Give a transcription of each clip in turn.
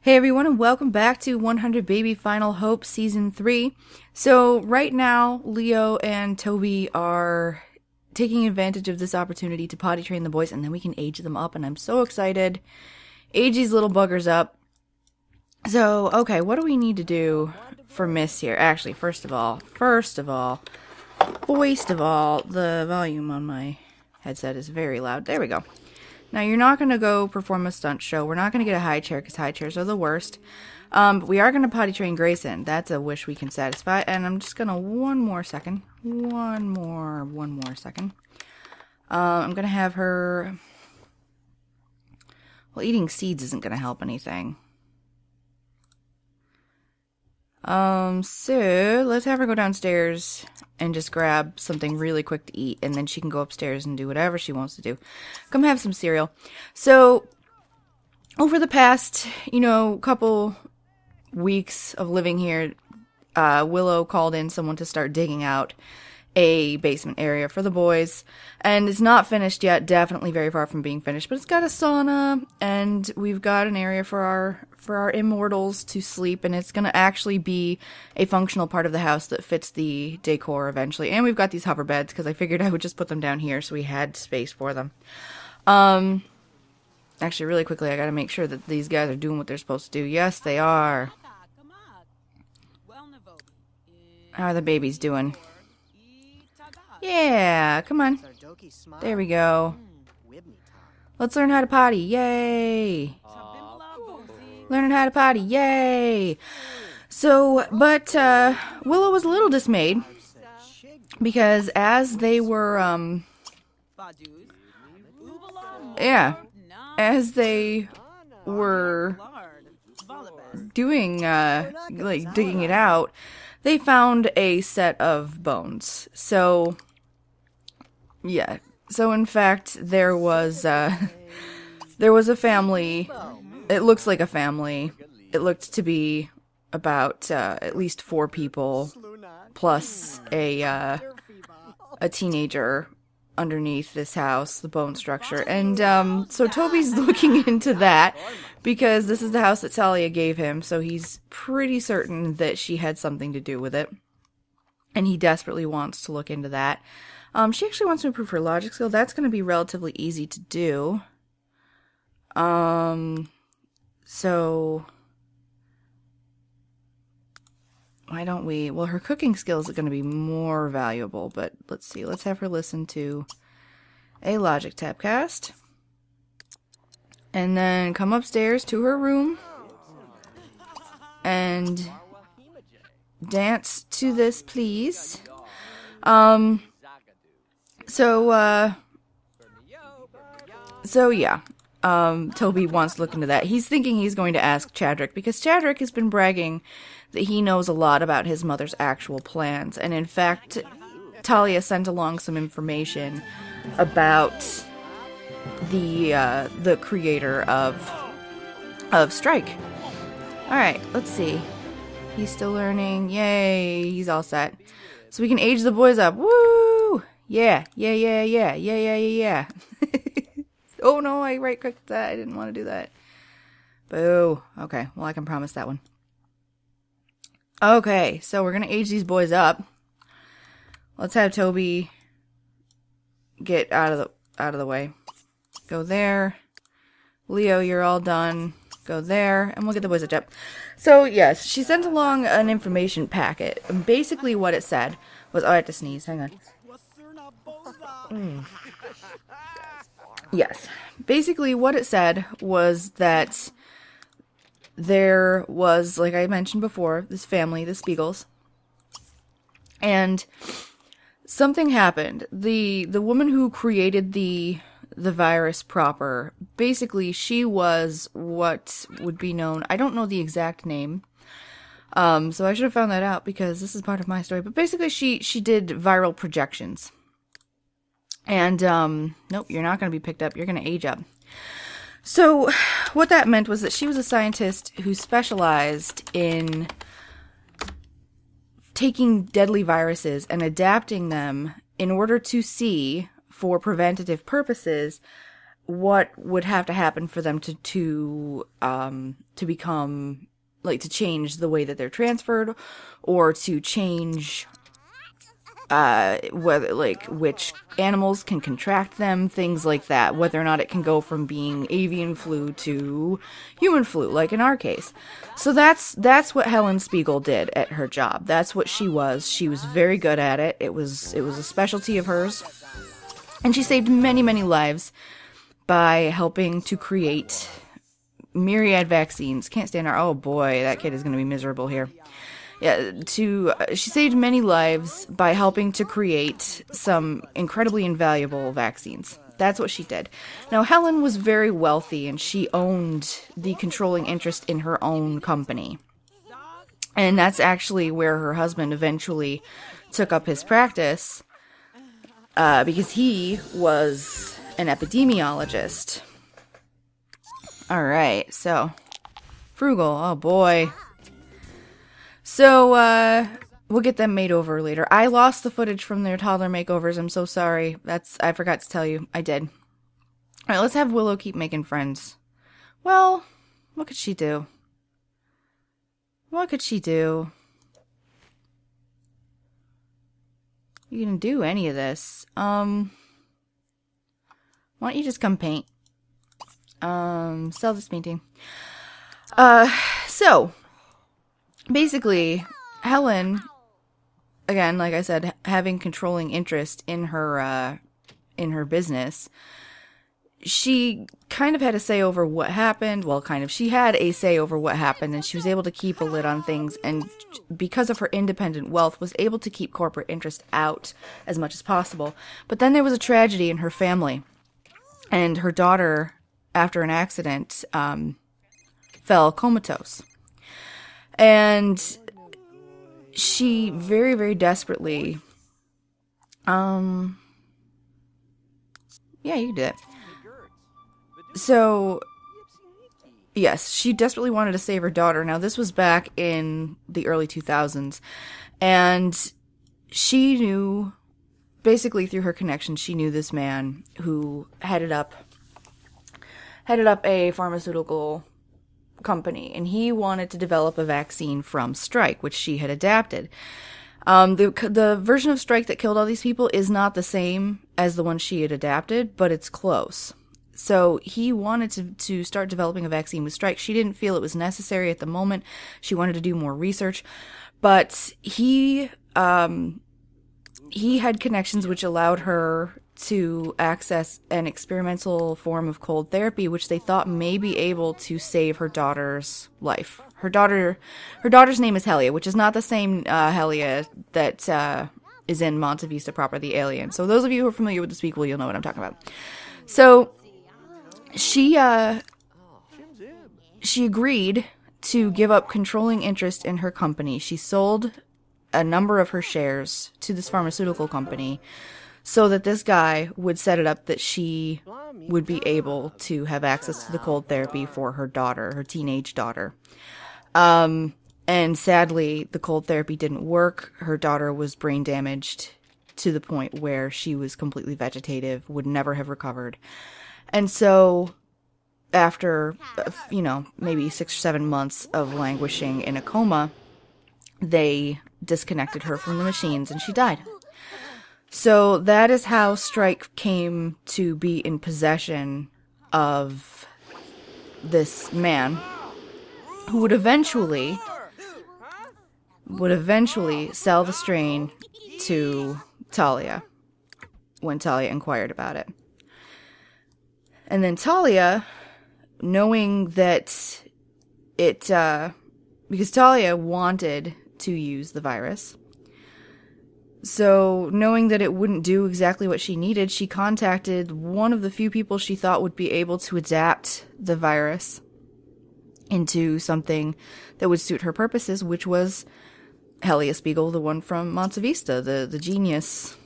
Hey everyone, and welcome back to 100 Baby Final Hope Season 3. So right now, Leo and Toby are taking advantage of this opportunity to potty train the boys, and then we can age them up, and I'm so excited. Age these little buggers up. So, okay, what do we need to do for Miss here? Actually, first of all, the volume on my headset is very loud. There we go. Now, you're not going to go perform a stunt show. We're not going to get a high chair because high chairs are the worst. But we are going to potty train Grayson. That's a wish we can satisfy. And I'm just going to, one more second. I'm going to have her... Well, eating seeds isn't going to help anything. So, let's have her go downstairs and just grab something really quick to eat, and then she can go upstairs and do whatever she wants to do. Come have some cereal. So, over the past, couple weeks of living here, Willow called in someone to start digging out a basement area for the boys, and it's not finished yet, definitely very far from being finished, but it's got a sauna, and we've got an area for our immortals to sleep, and it's gonna actually be a functional part of the house that fits the decor eventually. And we've got these hover beds, because I figured I would just put them down here so we had space for them. Actually, really quickly, I gotta make sure that these guys are doing what they're supposed to do. Yes, they are. How are the babies doing? Yeah, come on. There we go. Let's learn how to potty. Yay! Learning how to potty. Yay! So, but Willow was a little dismayed because as they were, doing, digging it out, they found a set of bones. So, yeah. So, in fact, there was a family. It looks like a family. It looked to be about at least 4 people plus a teenager underneath this house, the bone structure. And so Toby's looking into that because this is the house that Talia gave him, so he's pretty certain that she had something to do with it. And he desperately wants to look into that. She actually wants to improve her logic skill. That's going to be relatively easy to do. So why don't we... Well, her cooking skills are going to be more valuable, but let's see. Let's have her listen to a Logic Tabcast. And then come upstairs to her room and dance to this, please. So yeah. Toby wants to look into that. He's thinking he's going to ask Chadrick, because Chadrick has been bragging that he knows a lot about his mother's actual plans. And in fact, Talia sent along some information about the creator of Strike. Alright, let's see. He's still learning. Yay, he's all set. So we can age the boys up. Woo! Yeah. Oh no, I right-clicked that. I didn't want to do that. Boo. Okay, well I can promise that one. Okay, so we're gonna age these boys up. Let's have Toby get out of the way. Go there. Leo, you're all done. Go there, and we'll get the boys up. So yes, she sent along an information packet. And basically what it said was... Oh, I have to sneeze. Hang on. Yes. Basically, what it said was that there was, like I mentioned before, this family, the Spiegels, and something happened. The woman who created the virus proper, basically, she was what would be known... I don't know the exact name, so I should have found that out because this is part of my story. But basically, she did viral projections. And, nope, you're not going to be picked up. You're going to age up. So, what that meant was that she was a scientist who specialized in taking deadly viruses and adapting them in order to see, for preventative purposes, what would have to happen for them to become, like, to change the way that they're transferred, or to change whether, like, which animals can contract them, things like that, whether or not it can go from being avian flu to human flu, like in our case. So that's what Helen Spiegel did at her job. That's what she was. She was very good at it. It was a specialty of hers. And she saved many, many lives by helping to create myriad vaccines. Can't stand her. Oh boy, that kid is going to be miserable here. Yeah, she saved many lives by helping to create some incredibly invaluable vaccines. That's what she did. Now, Helen was very wealthy, and she owned the controlling interest in her own company. And that's actually where her husband eventually took up his practice, because he was an epidemiologist. Alright, so, frugal, oh boy. So, we'll get them made over later. I lost the footage from their toddler makeovers. I'm so sorry. I forgot to tell you. I did. Alright, let's have Willow keep making friends. Well, what could she do? What could she do? You can do any of this. Why don't you just come paint? Sell this painting. So, basically, Helen, again, like I said, having controlling interest in her business, she kind of had a say over what happened. Well, she had a say over what happened, and she was able to keep a lid on things, and because of her independent wealth, was able to keep corporate interest out as much as possible. But then there was a tragedy in her family, and her daughter, after an accident, fell comatose. And she very, very desperately, yeah, you can do it. So, yes, she desperately wanted to save her daughter. Now, this was back in the early 2000s, and she knew, basically through her connection, she knew this man who headed up a pharmaceutical company, and he wanted to develop a vaccine from Strike, which she had adapted. The version of Strike that killed all these people is not the same as the one she had adapted, but it's close. So he wanted to start developing a vaccine with Strike. She didn't feel it was necessary at the moment. She wanted to do more research, but he had connections which allowed her to access an experimental form of cold therapy, which they thought may be able to save her daughter's life. Her daughter's name is Helia, which is not the same Helia that is in Monte Vista proper, the alien. So those of you who are familiar with the sequel, you'll know what I'm talking about. So she agreed to give up controlling interest in her company. She sold a number of her shares to this pharmaceutical company so that this guy would set it up that she would be able to have access to the cold therapy for her daughter, her teenage daughter. And sadly, the cold therapy didn't work. Her daughter was brain damaged to the point where she was completely vegetative, would never have recovered. And so, after, maybe 6 or 7 months of languishing in a coma, they disconnected her from the machines and she died. So that is how Strike came to be in possession of this man, who would eventually sell the strain to Talia when Talia inquired about it. And then Talia, knowing that because Talia wanted to use the virus, so knowing that it wouldn't do exactly what she needed, she contacted one of the few people she thought would be able to adapt the virus into something that would suit her purposes, which was Helia Spiegel, the one from Monte Vista, the genius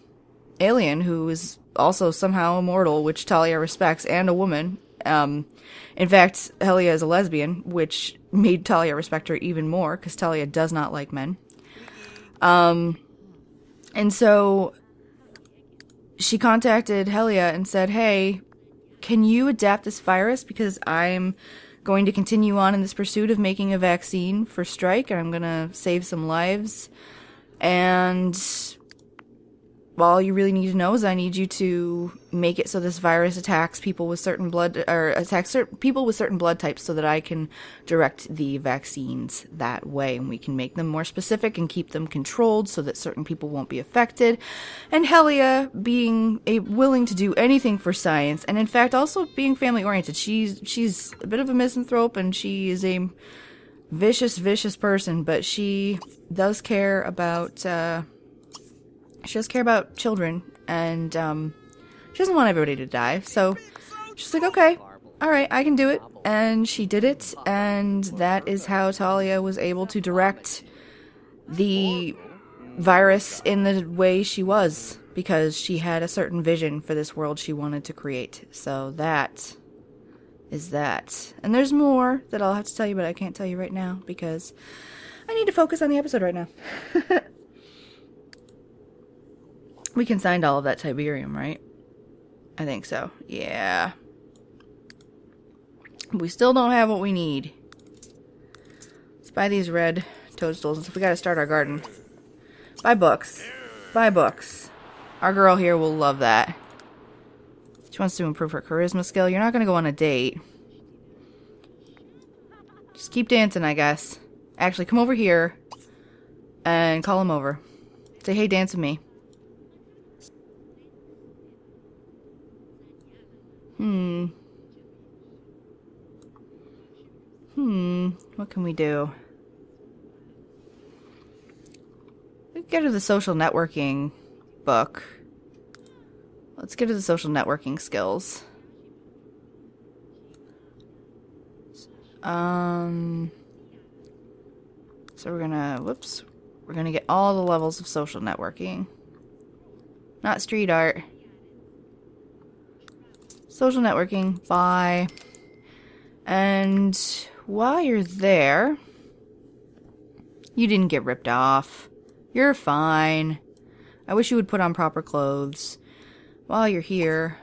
alien who is also somehow immortal, which Talia respects, and a woman. In fact, Helia is a lesbian, which made Talia respect her even more, because Talia does not like men. And so she contacted Helia and said, hey, can you adapt this virus? Because I'm going to continue on in this pursuit of making a vaccine for strike, and I'm going to save some lives. And all you really need to know is I need you to make it so this virus attacks people with certain blood, or attacks people with certain blood types, so that I can direct the vaccines that way, and we can make them more specific and keep them controlled so that certain people won't be affected. And Helia being willing to do anything for science, and in fact also being family oriented. She's a bit of a misanthrope, and she is a vicious person, but she does care about children, and she doesn't want everybody to die, so she's like, okay, alright, I can do it, and she did it, and that is how Talia was able to direct the virus in the way she was, because she had a certain vision for this world she wanted to create. So that is that. And there's more that I'll have to tell you, but I can't tell you right now, because I need to focus on the episode right now. We consigned all of that Tiberium, right? I think so. Yeah. We still don't have what we need. Let's buy these red toadstools and stuff. We gotta start our garden. Buy books. Buy books. Our girl here will love that. She wants to improve her charisma skill. You're not gonna go on a date. Just keep dancing, I guess. Actually, come over here and call him over. Say, hey, dance with me. What can we do? We can get to the social networking book. Let's get to the social networking skills. So we're gonna get all the levels of social networking. Not street art. Social networking, bye. And while you're there, you didn't get ripped off. You're fine. I wish you would put on proper clothes. While you're here,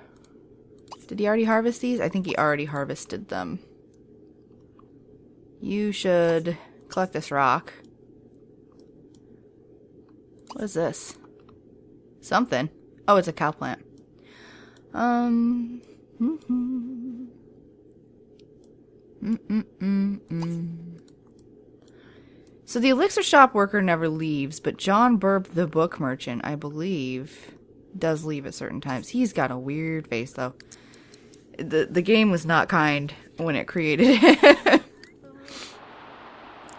did he already harvest these? I think he already harvested them. You should collect this rock. What is this? Something. Oh, it's a cow plant. So the elixir shop worker never leaves, but John Burp, the book merchant, I believe, does leave at certain times. He's got a weird face, though. The game was not kind when it created it.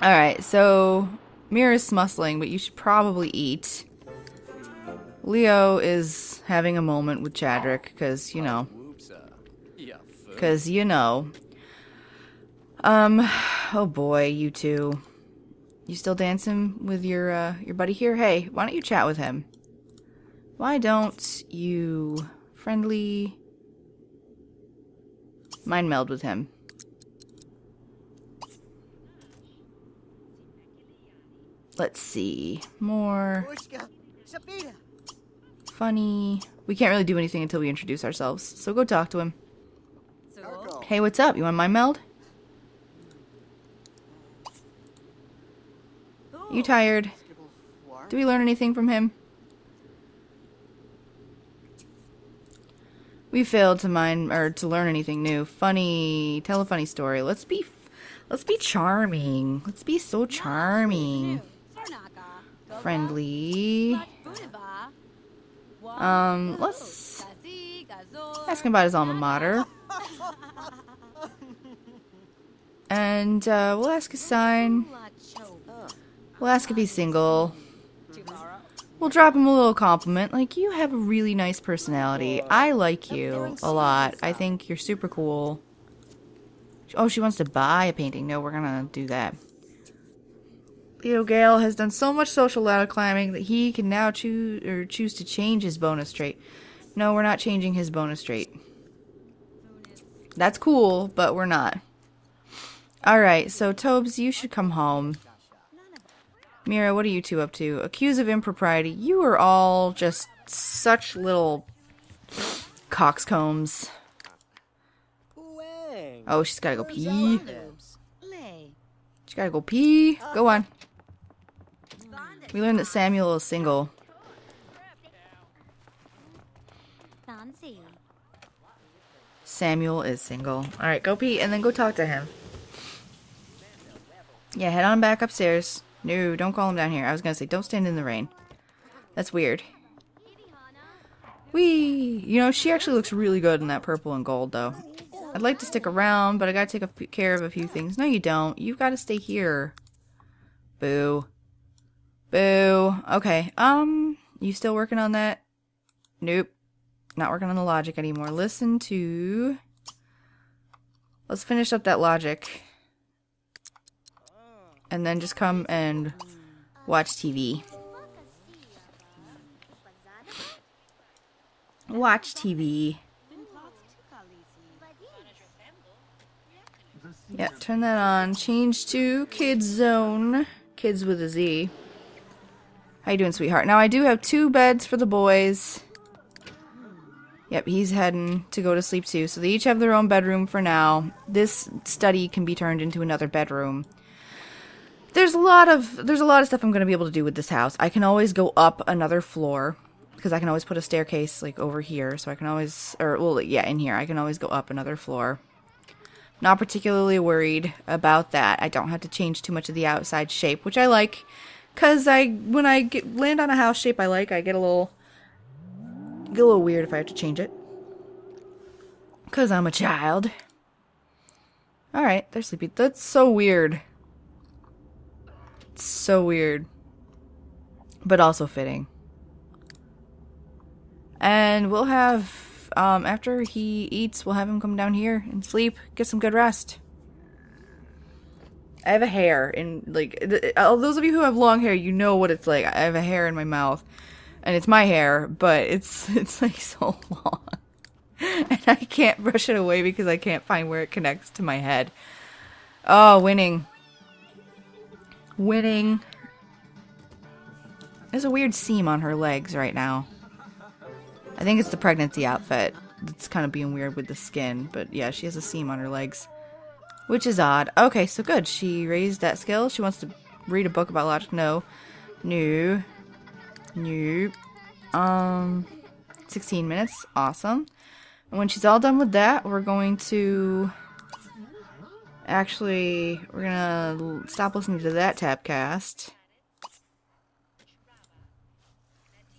Alright, so Mira's smussling, but you should probably eat. Leo is having a moment with Chadrick, because, you know. Oh boy, you two. You still dancing with your buddy here? Hey, why don't you chat with him? Why don't you friendly mind meld with him? Let's see. More funny. We can't really do anything until we introduce ourselves, so go talk to him. Hey, what's up? You want mind meld? You tired? Do we learn anything from him? We failed to to learn anything new. Funny. Tell a funny story. Let's be charming. Let's be so charming. Friendly. Let's ask him about his alma mater. And we'll ask his sign. We'll ask if he's single. We'll drop him a little compliment. Like, you have a really nice personality. I like you a lot. I think you're super cool. Oh, she wants to buy a painting. No, we're gonna do that. Leo Gale has done so much social ladder climbing that he can now choose to change his bonus trait. No, we're not changing his bonus trait. That's cool, but we're not. Alright, so Tobes, you should come home. Mira, what are you two up to? Accused of impropriety. You are all just such little coxcombs. Oh, she's gotta go pee. She gotta go pee. Go on. We learned that Samuel is single. Samuel is single. Alright, go pee and then go talk to him. Yeah, head on back upstairs. No, don't call him down here. I was gonna say, don't stand in the rain. That's weird. Whee! You know, she actually looks really good in that purple and gold, though. I'd like to stick around, but I gotta take care of a few things. No, you don't. You've gotta stay here. Boo. Boo. Okay, you still working on that? Nope. Not working on the logic anymore. Listen to... Let's finish up that logic. And then just come and watch TV. Watch TV. Yeah, turn that on. Change to Kids Zone. Kids with a Z. How you doing, sweetheart? Now, I do have 2 beds for the boys. Yep, he's heading to go to sleep too. So they each have their own bedroom for now. This study can be turned into another bedroom. There's a lot of stuff I'm going to be able to do with this house. I can always go up another floor. Because I can always put a staircase, like, over here. So I can always... Or, well, yeah, in here. I can always go up another floor. Not particularly worried about that. I don't have to change too much of the outside shape, which I like. Because when I land on a house shape I like, I get a little weird if I have to change it. Because I'm a child. Alright, they're sleepy. That's so weird. It's so weird. But also fitting. And we'll have, after he eats, we'll have him come down here and sleep, get some good rest. I have a hair in, like, those of you who have long hair, you know what it's like. I have a hair in my mouth, and it's my hair, but it's like so long. And I can't brush it away because I can't find where it connects to my head. Oh, winning. Winning. There's a weird seam on her legs right now. I think it's the pregnancy outfit that's kind of being weird with the skin. But yeah, she has a seam on her legs. Which is odd. Okay, so good. She raised that skill. She wants to read a book about logic. No. No. Nope. 16 minutes. Awesome. And when she's all done with that, we're going to... Actually, we're gonna stop listening to that tapcast.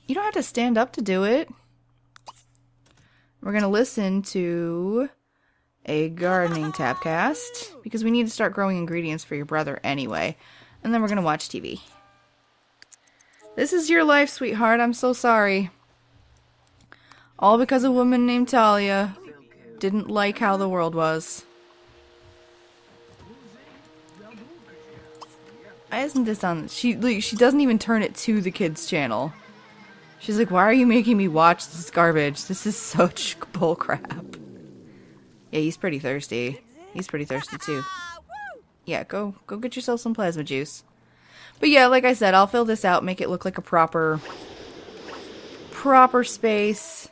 You don't have to stand up to do it. We're going to listen to a gardening tapcast because we need to start growing ingredients for your brother anyway. And then we're going to watch TV. This is your life, sweetheart. I'm so sorry. All because a woman named Talia didn't like how the world was. Why isn't this on? She doesn't even turn it to the kids' channel. She's like, why are you making me watch this garbage? This is such bullcrap. Yeah, he's pretty thirsty. He's pretty thirsty too. Yeah, go get yourself some plasma juice. But yeah, like I said, I'll fill this out, make it look like a proper space.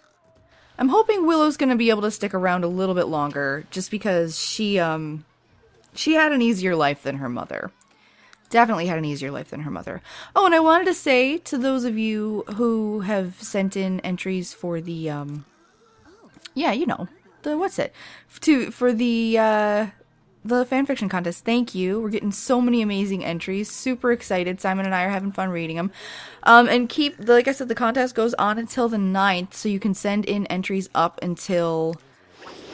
I'm hoping Willow's gonna be able to stick around a little bit longer, just because she had an easier life than her mother. Definitely had an easier life than her mother. Oh, and I wanted to say to those of you who have sent in entries for the, yeah, you know, for the fanfiction contest. Thank you. We're getting so many amazing entries. Super excited. Simon and I are having fun reading them. And like I said, the contest goes on until the 9th, so you can send in entries up until,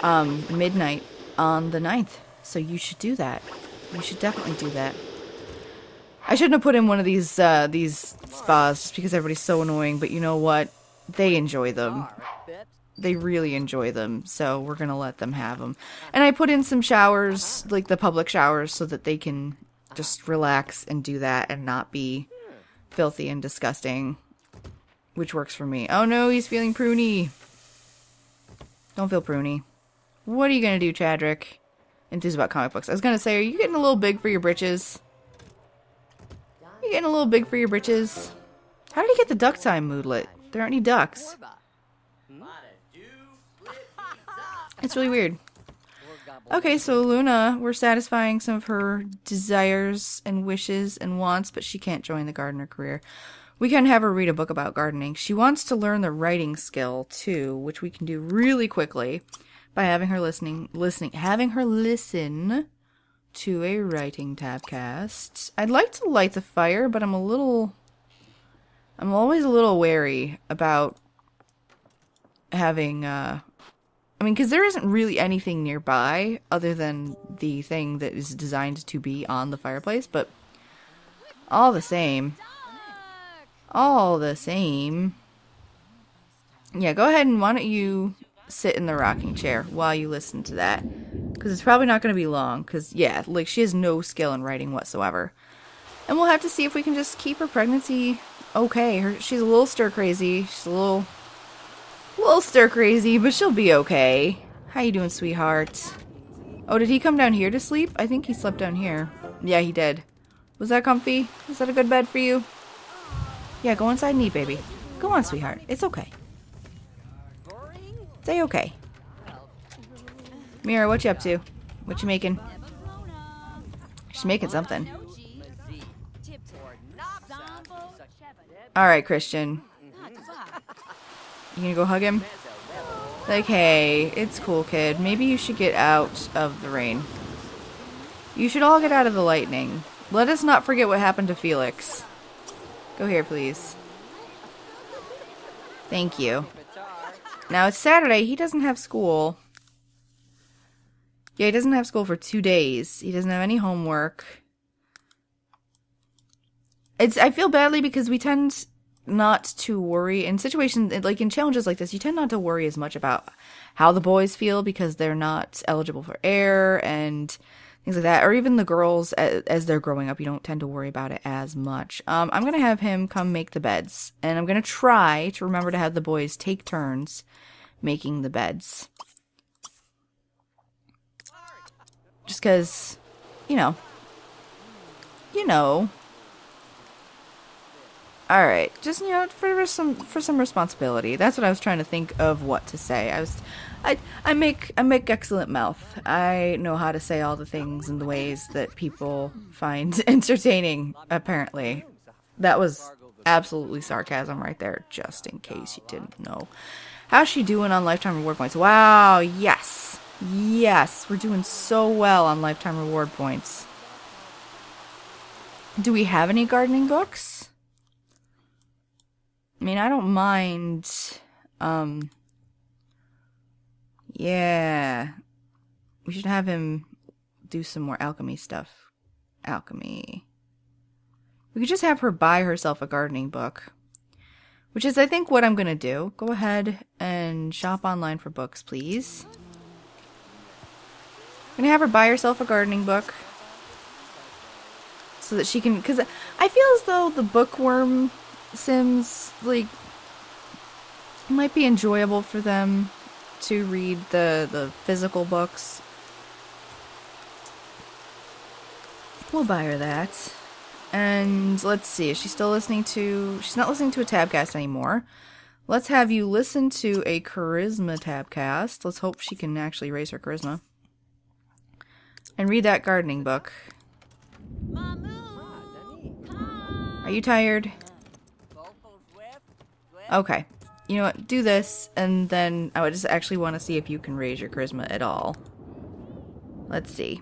midnight on the 9th. So you should do that. You should definitely do that. I shouldn't have put in one of these spas just because everybody's so annoying, but you know what? They enjoy them. They really enjoy them, so we're gonna let them have them. And I put in some showers, like the public showers, so that they can just relax and do that and not be filthy and disgusting, which works for me. Oh no, he's feeling pruny. Don't feel pruny. What are you gonna do, Chadrick? Enthused about comic books. I was gonna say, are you getting a little big for your britches? You getting a little big for your britches? How did he get the duck time moodlet? There aren't any ducks. It's really weird. Okay, so Luna, we're satisfying some of her desires and wishes and wants, but she can't join the gardener career. We can have her read a book about gardening. She wants to learn the writing skill, too, which we can do really quickly by having her listen to a writing tabcast. I'd like to light the fire, but I'm always a little wary about having, because there isn't really anything nearby other than the thing that is designed to be on the fireplace, but all the same. Yeah, go ahead and why don't you sit in the rocking chair while you listen to that. Because it's probably not going to be long. Because, yeah, like, she has no skill in writing whatsoever. And we'll have to see if we can just keep her pregnancy okay. She's a little stir-crazy. She's a little stir-crazy, but she'll be okay. How you doing, sweetheart? Oh, did he come down here to sleep? I think he slept down here. Yeah, he did. Was that comfy? Was that a good bed for you? Yeah, go inside and eat, baby. Go on, sweetheart. It's okay. Say okay. Mira, what you up to? What you making? She's making something. Alright, Christian. You gonna go hug him? Like, hey, it's cool, kid. Maybe you should get out of the rain. You should all get out of the lightning. Let us not forget what happened to Felix. Go here, please. Thank you. Now, it's Saturday. He doesn't have school. Yeah, he doesn't have school for 2 days. He doesn't have any homework. I feel badly because we tend not to worry in situations, like in challenges like this, you tend not to worry as much about how the boys feel because they're not eligible for air and things like that. Or even the girls, as they're growing up, you don't tend to worry about it as much. I'm going to have him come make the beds. And I'm going to try to remember to have the boys take turns making the beds. Just because, you know. Alright, just, for some responsibility. That's what I was trying to think of what to say. I make excellent mouth. I know how to say all the things in the ways that people find entertaining, apparently. That was absolutely sarcasm right there, just in case you didn't know. How's she doing on lifetime reward points? Wow, yes. Yes, we're doing so well on lifetime reward points. Do we have any gardening books? I mean, I don't mind, yeah. We should have him do some more alchemy stuff. Alchemy. We could just have her buy herself a gardening book. Which is, I think, what I'm gonna do. Go ahead and shop online for books, please. I'm gonna have her buy herself a gardening book. So that she can, because I feel as though the bookworm Sims, like, might be enjoyable for them to read the physical books. We'll buy her that. And let's see, is she still listening to... She's not listening to a tabcast anymore. Let's have you listen to a charisma tabcast. Let's hope she can actually raise her charisma. And read that gardening book. Are you tired? Okay. You know what? Do this, and then I would just actually want to see if you can raise your charisma at all. Let's see.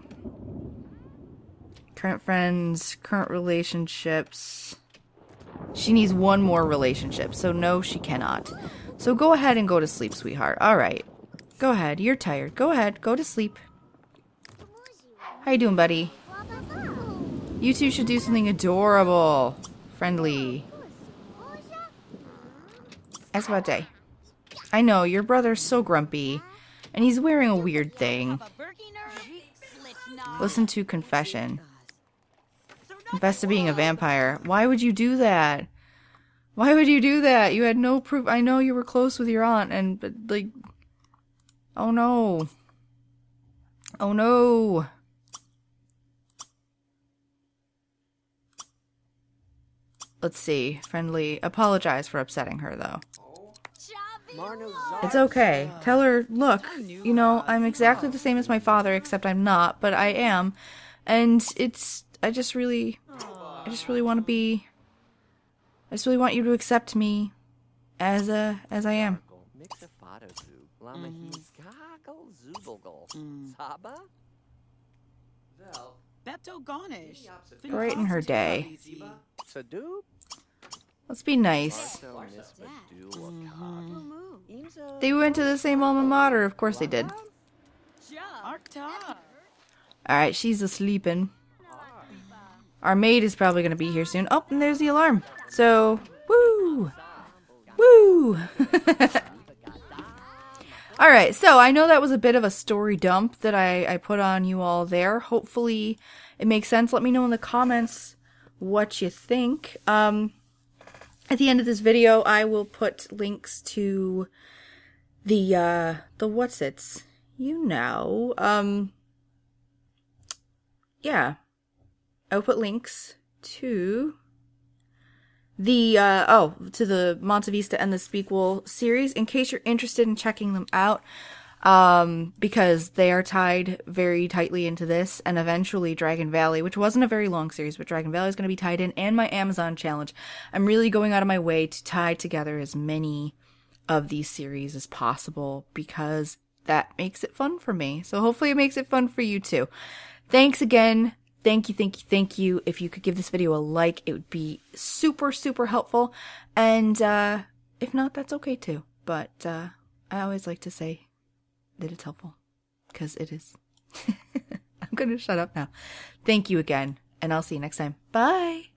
Current friends, current relationships. She needs one more relationship, so no, she cannot. So go ahead and go to sleep, sweetheart. Alright. Go ahead. You're tired. Go ahead. Go to sleep. How you doing, buddy? You two should do something adorable. Friendly. Ask about day. I know, your brother's so grumpy. And he's wearing a weird thing. Listen to confession. Confess to being a vampire. Why would you do that? Why would you do that? You had no proof. I know you were close with your aunt, but like... Oh no. Oh no. Let's see. Friendly. Apologize for upsetting her, though. It's okay. Tell her, look, you know, I'm exactly the same as my father, except I'm not, but I am. And I just really want you to accept me as I am. Brighten her day. Let's be nice. They went to the same alma mater. Of course they did. Alright, she's asleeping. Our maid is probably going to be here soon. Oh, and there's the alarm. So, woo! Woo! Alright, so I know that was a bit of a story dump that I put on you all there. Hopefully it makes sense. Let me know in the comments what you think. At the end of this video, I will put links to the what's-its. You know. Yeah. I'll put links to the, to the Monte Vista and the Speakable series in case you're interested in checking them out. Because they are tied very tightly into this, and eventually Dragon Valley, which wasn't a very long series, but Dragon Valley is going to be tied in, and my Amazon challenge. I'm really going out of my way to tie together as many of these series as possible, because that makes it fun for me. So hopefully it makes it fun for you too. Thanks again. Thank you. If you could give this video a like, it would be super, super helpful. And, if not, that's okay too. But, I always like to say that it's helpful, because it is. I'm gonna shut up now. Thank you again, and I'll see you next time. Bye!